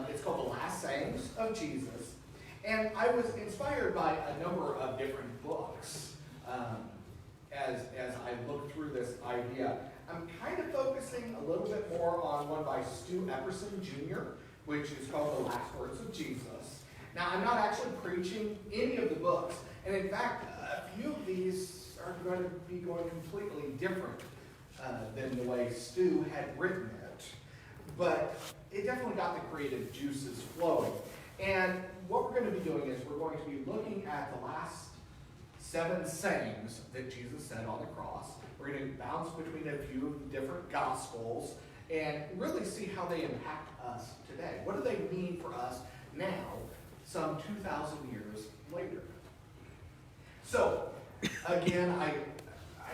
It's called The Last Sayings of Jesus. And I was inspired by a number of different books as I looked through this idea. I'm kind of focusing a little bit more on one by Stu Epperson Jr., which is called The Last Words of Jesus. Now, I'm not actually preaching any of the books, and in fact, a few of these are going to be going completely different than the way Stu had written it. But it definitely got the creative juices flowing. And what we're going to be doing is we're going to be looking at the last 7 sayings that Jesus said on the cross. We're going to bounce between a few of the different gospels and really see how they impact us today. What do they mean for us now, some 2,000 years later? So, again, I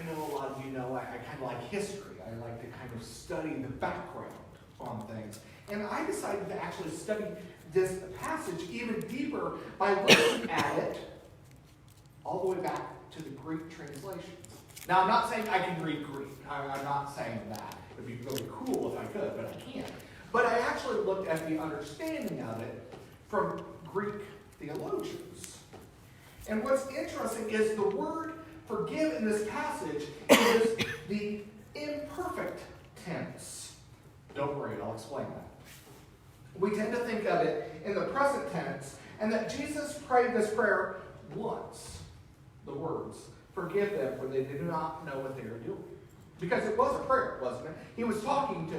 know a lot of you know I kind of like history. I like to kind of study the background on things. And I decided to actually study this passage even deeper by looking at it all the way back to the Greek translations. Now, I'm not saying I can read Greek. I'm not saying that. It would be really cool if I could, but I can't. But I actually looked at the understanding of it from Greek theologians. And what's interesting is the word forgive in this passage is the imperfect tense. Don't worry, I'll explain that. We tend to think of it in the present tense, and that Jesus prayed this prayer once. The words, forgive them, for they do not know what they are doing. Because it was a prayer, wasn't it? He was talking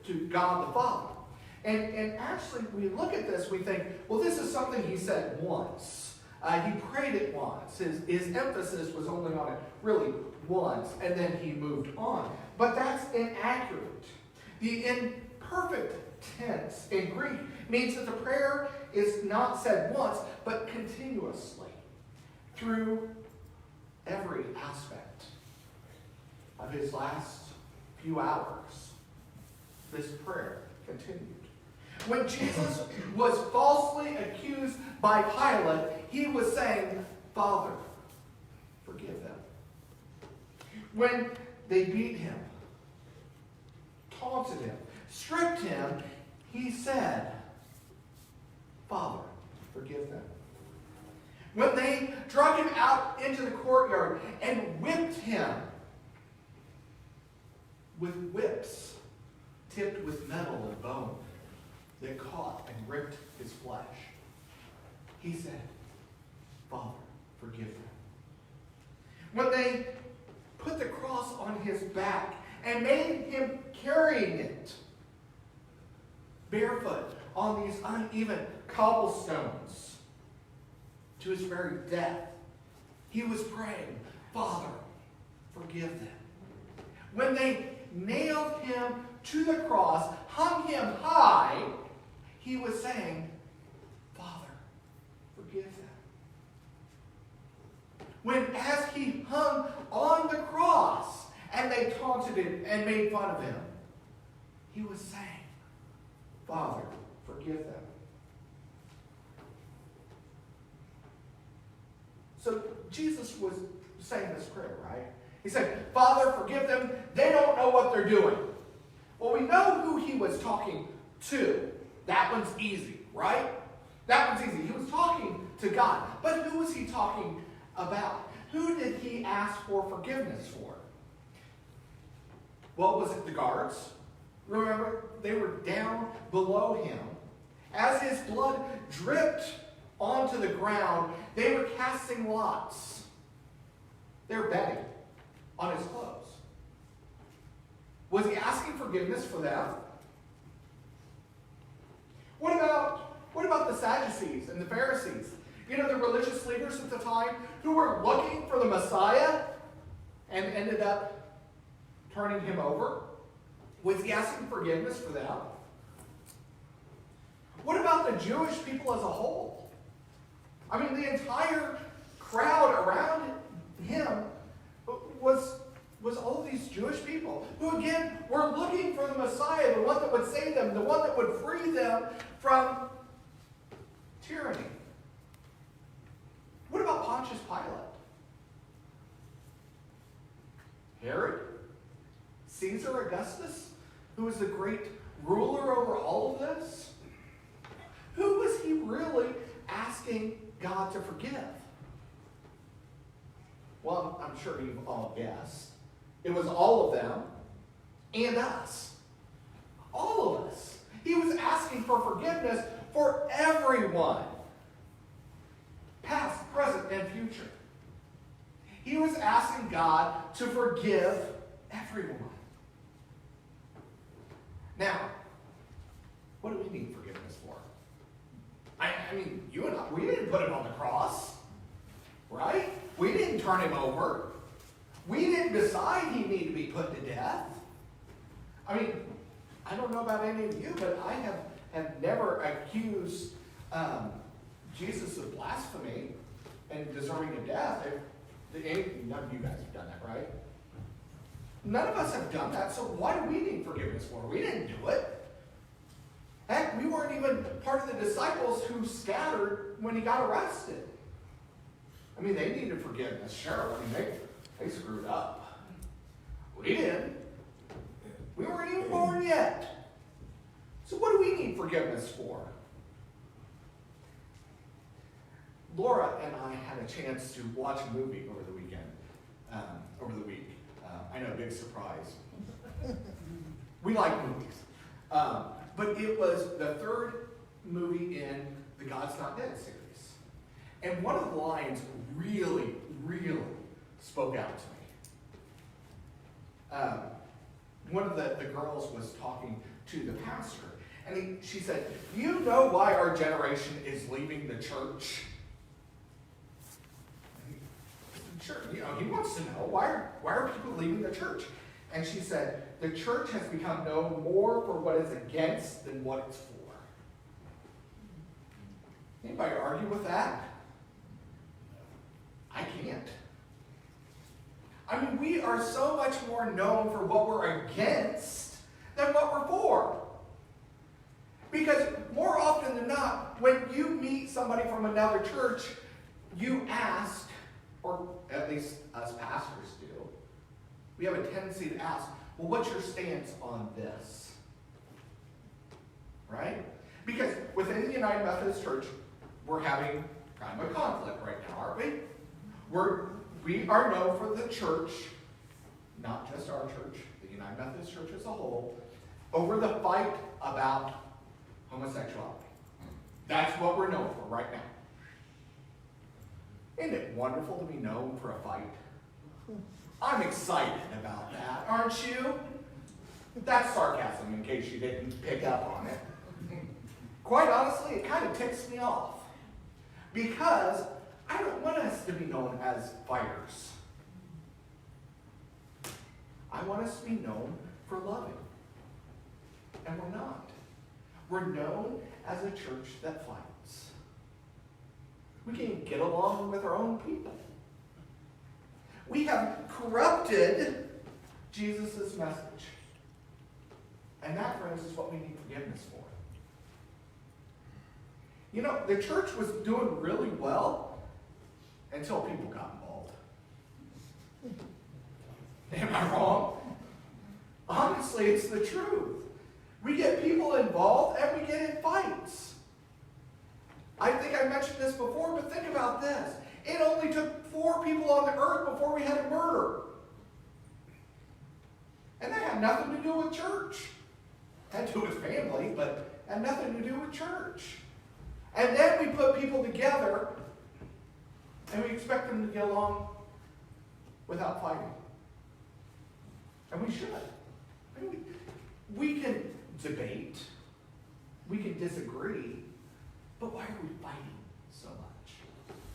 to God the Father. And actually, we look at this, we think, well, this is something he said once. He prayed it once. His emphasis was only on it really once, and then he moved on. But that's inaccurate. The imperfect tense in Greek means that the prayer is not said once, but continuously through every aspect of his last few hours. This prayer continued. When Jesus was falsely accused by Pilate, he was saying, Father, forgive them. When they beat him, taunted him, stripped him, he said, Father, forgive them. When they drug him out into the courtyard and whipped him with whips tipped with metal and bone that caught and ripped his flesh, he said, Father, forgive them. When they put the cross on his back and made him carrying it barefoot on these uneven cobblestones to his very death, he was praying, Father, forgive them. When they nailed him to the cross, hung him high, he was saying, Father, forgive them. When as he hung on the cross and they taunted him and made fun of him, he was saying, Father, forgive them. So Jesus was saying this prayer, right? He said, Father, forgive them. They don't know what they're doing. Well, we know who he was talking to. That one's easy, right? That one's easy. He was talking to God. But who was he talking about? Who did he ask for forgiveness for? Well, was it the guards? Remember, they were down below him. As his blood dripped onto the ground, they were casting lots. They were betting on his clothes. Was he asking forgiveness for them? What about the Sadducees and the Pharisees? You know, the religious leaders at the time who were looking for the Messiah and ended up turning him over? Was he asking forgiveness for them? What about the Jewish people as a whole? I mean, the entire crowd around him was all of these Jewish people who, again, were looking for the Messiah, the one that would save them, the one that would free them from tyranny. What about Pontius Pilate? Herod? Caesar Augustus, who was the great ruler over all of this? really asking God to forgive? Well, I'm sure you've all guessed. It was all of them and us. All of us. He was asking for forgiveness for everyone. Past, present, and future. He was asking God to forgive everyone. Now, what do we need forgiveness for? I mean, you and I, we didn't put him on the cross, right? We didn't turn him over. We didn't decide he needed to be put to death. I mean, I don't know about any of you, but I have never accused Jesus of blasphemy and deserving of death. None of you guys have done that, right? None of us have done that, so why do we need forgiveness for? We didn't do it. Heck, we weren't even part of the disciples who scattered when he got arrested. I mean, they needed forgiveness, sure. I mean, they screwed up. We didn't. We weren't even born yet. So what do we need forgiveness for? Laura and I had a chance to watch a movie over the week. I know, big surprise. We like movies. But it was the third movie in the God's Not Dead series. And one of the lines really, really spoke out to me. One of the girls was talking to the pastor, and she said, "You know why our generation is leaving the church?" Sure, he wants to know, why are people leaving the church? And she said, the church has become known more for what it's against than what it's for. Anybody argue with that? I can't. I mean, we are so much more known for what we're against than what we're for. Because more often than not, when you meet somebody from another church, you ask, or at least us pastors do, we have a tendency to ask, well, what's your stance on this? Right? Because within the United Methodist Church, we're having kind of a conflict right now, aren't we? We are known for the church, not just our church, the United Methodist Church as a whole, over the fight about homosexuality. That's what we're known for right now. Isn't it wonderful to be known for a fight? I'm excited about that, aren't you? That's sarcasm, in case you didn't pick up on it. Quite honestly, it kind of ticks me off. Because I don't want us to be known as fighters. I want us to be known for loving. And we're not. We're known as a church that fights. We can't get along with our own people. We have corrupted Jesus' message. And that, friends, is what we need forgiveness for. You know, the church was doing really well until people got involved. Am I wrong? Honestly, it's the truth. We get people involved and we get in fights. I think I mentioned this before, but think about this. It only took 4 people on the earth before we had a murder. And that had nothing to do with church. It had to do with family, but had nothing to do with church. And then we put people together and we expect them to get along without fighting. And we should. I mean, we can debate, we can disagree, but why are we fighting so much?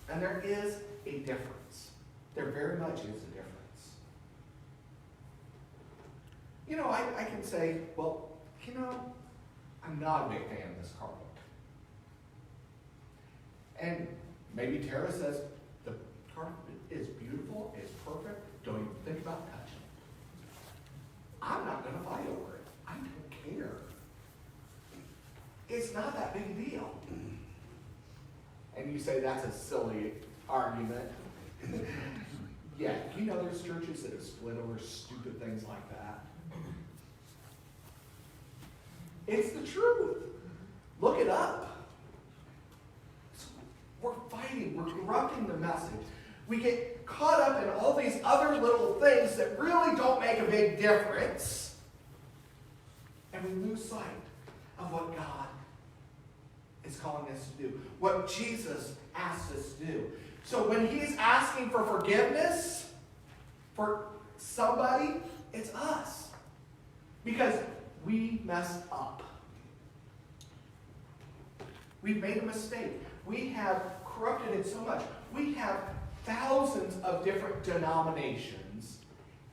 And there is a difference. There very much is a difference. You know, I can say, well, you know, I'm not a big fan of this carpet. And maybe Tara says, the carpet is beautiful, it's perfect, don't even think about touching it. I'm not going to fight over it. I don't care. It's not that big a deal. And you say that's a silly argument. Yeah, you know there's churches that have split over stupid things like that. It's the truth. Look it up. fighting, we're corrupting the message. We get caught up in all these other little things that really don't make a big difference. And we lose sight of what God is calling us to do, what Jesus asks us to do. So when he's asking for forgiveness for somebody, it's us. Because we messed up. We've made a mistake. We have corrupted it so much. We have thousands of different denominations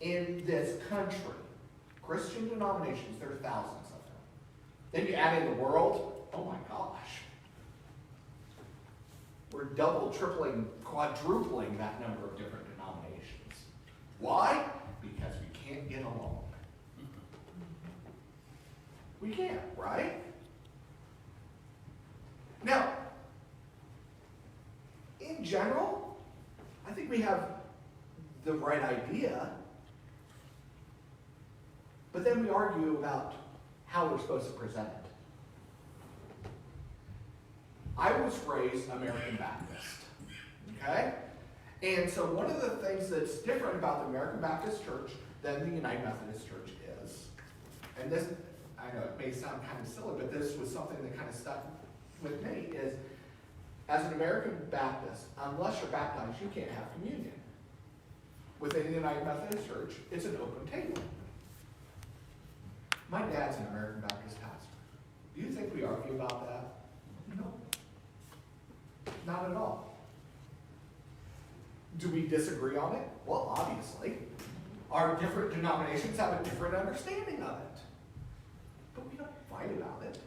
in this country. Christian denominations, there are thousands of them. Then you add in the world, oh my gosh. We're double, tripling, quadrupling that number of different denominations. Why? Because we can't get along. We can't, right? Now, in general, I think we have the right idea, but then we argue about how we're supposed to present it. I was raised American Baptist, okay? And so one of the things that's different about the American Baptist Church than the United Methodist Church is, and this, I know it may sound kind of silly, but this was something that kind of stuck with me, is as an American Baptist, unless you're baptized, you can't have communion. Within the United Methodist Church, it's an open table. My dad's an American Baptist pastor. Do you think we argue about that? No. Not at all. Do we disagree on it? Well, obviously. Our different denominations have a different understanding of it. But we don't fight about it.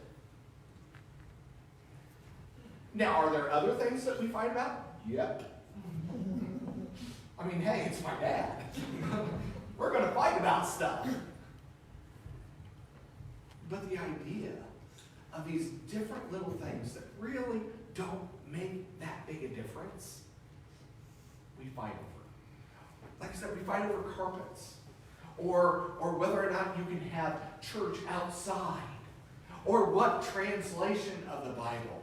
Now, are there other things that we fight about? Yep. I mean, hey, it's my dad. We're going to fight about stuff. But the idea of these different little things that really don't make that big a difference, we fight over. Like I said, we fight over carpets, or whether or not you can have church outside, or what translation of the Bible.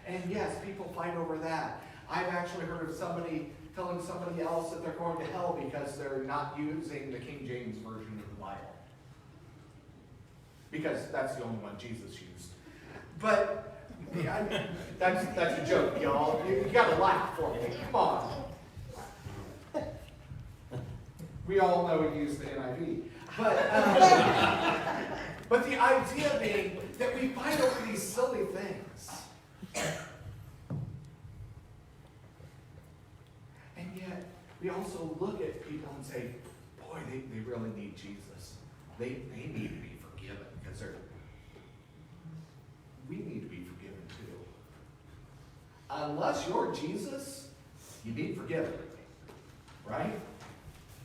And yes, people fight over that. I've actually heard of somebody telling somebody else that they're going to hell because they're not using the King James Version of the Bible. Because that's the only one Jesus used. But yeah, that's a joke, y'all. You got to laugh for me. Come on. We all know he used the NIV. But the idea being that we fight over these silly things. And yet, we also look at people and say, boy, they really need Jesus. They need to be forgiven because we need to be forgiven too. Unless you're Jesus, you need forgiven. Right?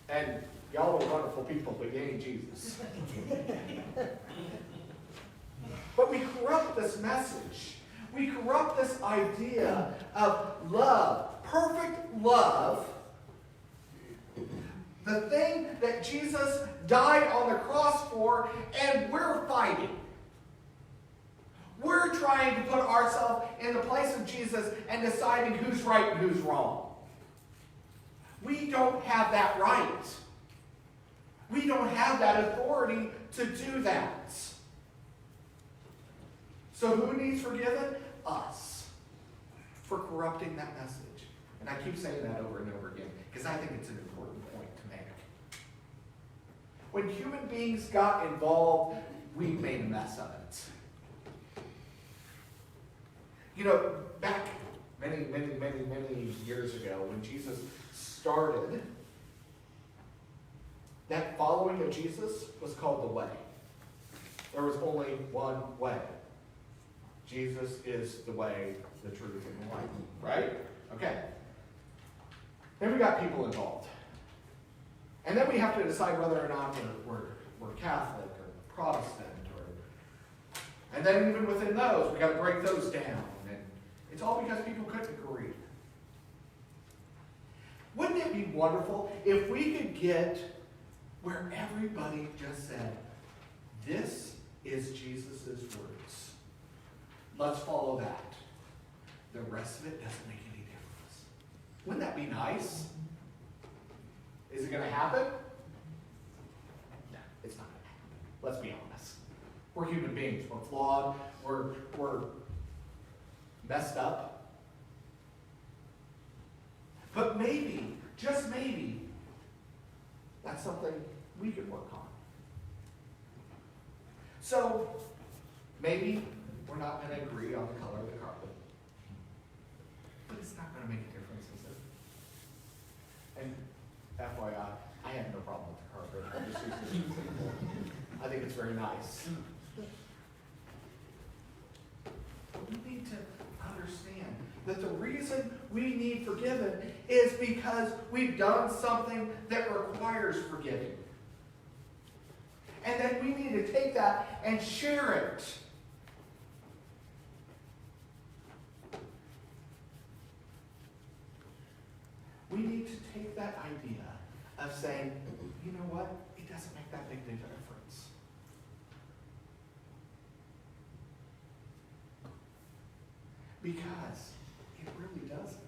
And y'all are wonderful people, but you ain't Jesus. But we corrupt this message. We corrupt this idea of love, perfect love, the thing that Jesus died on the cross for, and we're fighting. We're trying to put ourselves in the place of Jesus and deciding who's right and who's wrong. We don't have that right. We don't have that authority to do that. So who needs forgiven? Us. For corrupting that message. And I keep saying that over and over again because I think it's an important point to make. When human beings got involved, we made a mess of it. You know, back many years ago when Jesus started, that following of Jesus was called the way. There was only one way. Jesus is the way, the truth, and the life. Right? Okay. Then we got people involved. And then we have to decide whether or not we're Catholic or Protestant. And then even within those, we got to break those down. And it's all because people couldn't agree. Wouldn't it be wonderful if we could get where everybody just said, this is Jesus' words. Let's follow that. The rest of it doesn't make any difference. Wouldn't that be nice? Is it going to happen? No, it's not going to happen. Let's be honest. We're human beings. We're flawed. We're messed up. But maybe, just maybe, that's something we could work on. So, maybe we're not going to agree on the color of the carpet. But it's not going to make a difference, is it? And FYI, I have no problem with the carpet. I just use it as an example. I think it's very nice. But we need to understand that the reason we need forgiven is because we've done something that requires forgiving. And then we need to take that and share it. We need to take that idea of saying, you know what, it doesn't make that big difference. Because it really doesn't.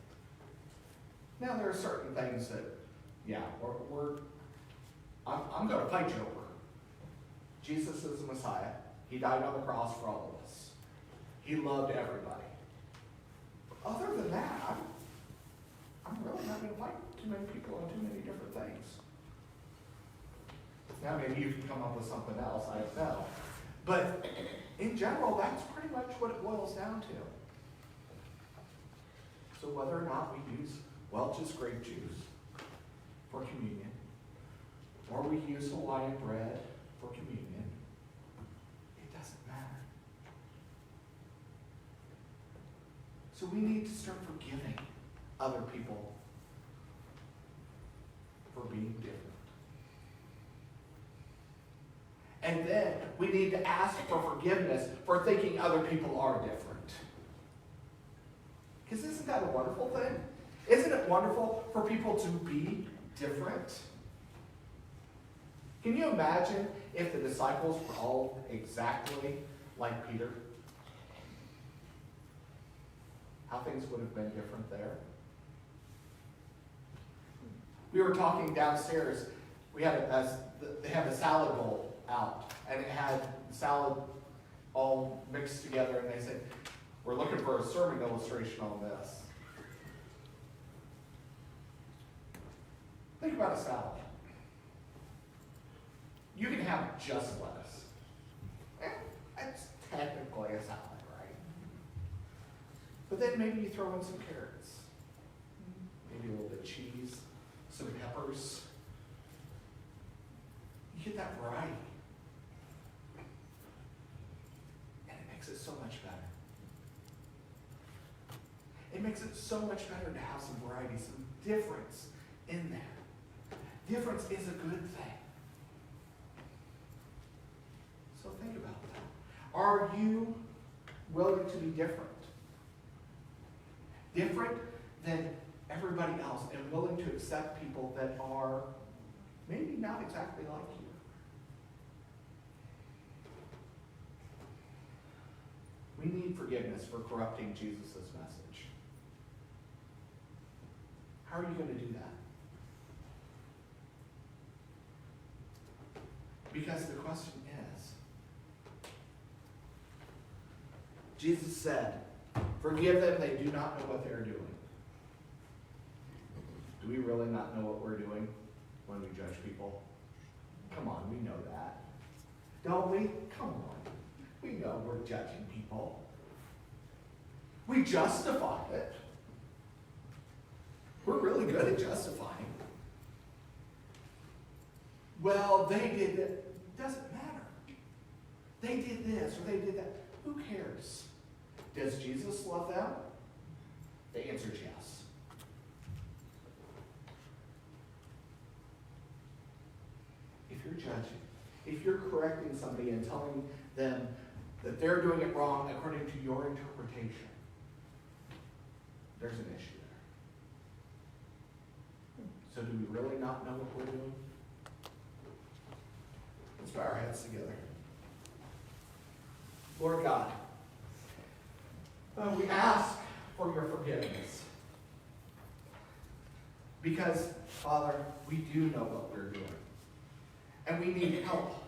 Now there are certain things that, yeah, I'm going to fight you over. Jesus is the Messiah. He died on the cross for all of us. He loved everybody. Other than that, I'm really not going to fight too many people on too many different things. Now maybe you can come up with something else, I don't know. But in general, that's pretty much what it boils down to. So whether or not we use Welch's grape juice for communion, or we use Hawaiian bread for communion, it doesn't matter. So we need to start forgiving other people for being different. And then we need to ask for forgiveness for thinking other people are different. Because isn't that a wonderful thing? Isn't it wonderful for people to be different? Can you imagine if the disciples were all exactly like Peter? How things would have been different there. We were talking downstairs. They had a salad bowl out, and it had salad all mixed together, and they said, we're looking for a sermon illustration on this. Think about a salad. You can have just lettuce. That's technically a salad, right? But then maybe you throw in some carrots, maybe a little bit of cheese, some peppers. You get that variety. And it makes it so much better. It makes it so much better to have some variety, some difference in there. Difference is a good thing. So think about that. Are you willing to be different? Different than everybody else, and willing to accept people that are maybe not exactly like you? We need forgiveness for corrupting Jesus' message. How are you going to do that? Because the question is, Jesus said, forgive them, they do not know what they're doing. Do we really not know what we're doing when we judge people? Come on, we know that. Don't we? Come on. We know we're judging people. We justify it. We're really good at justifying. Well, they did that. Doesn't matter. They did this or they did that. Who cares? Does Jesus love them? The answer is yes. If you're judging, if you're correcting somebody and telling them that they're doing it wrong according to your interpretation, there's an issue there. So do we really not know what we're doing? Let's bow our heads together. Lord God, we ask for your forgiveness. Because, Father, we do know what we're doing. And we need help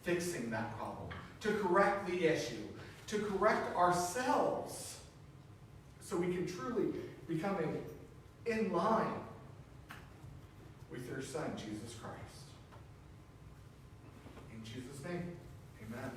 fixing that problem, to correct the issue, to correct ourselves so we can truly become in line with your Son, Jesus Christ. In Jesus' name, amen.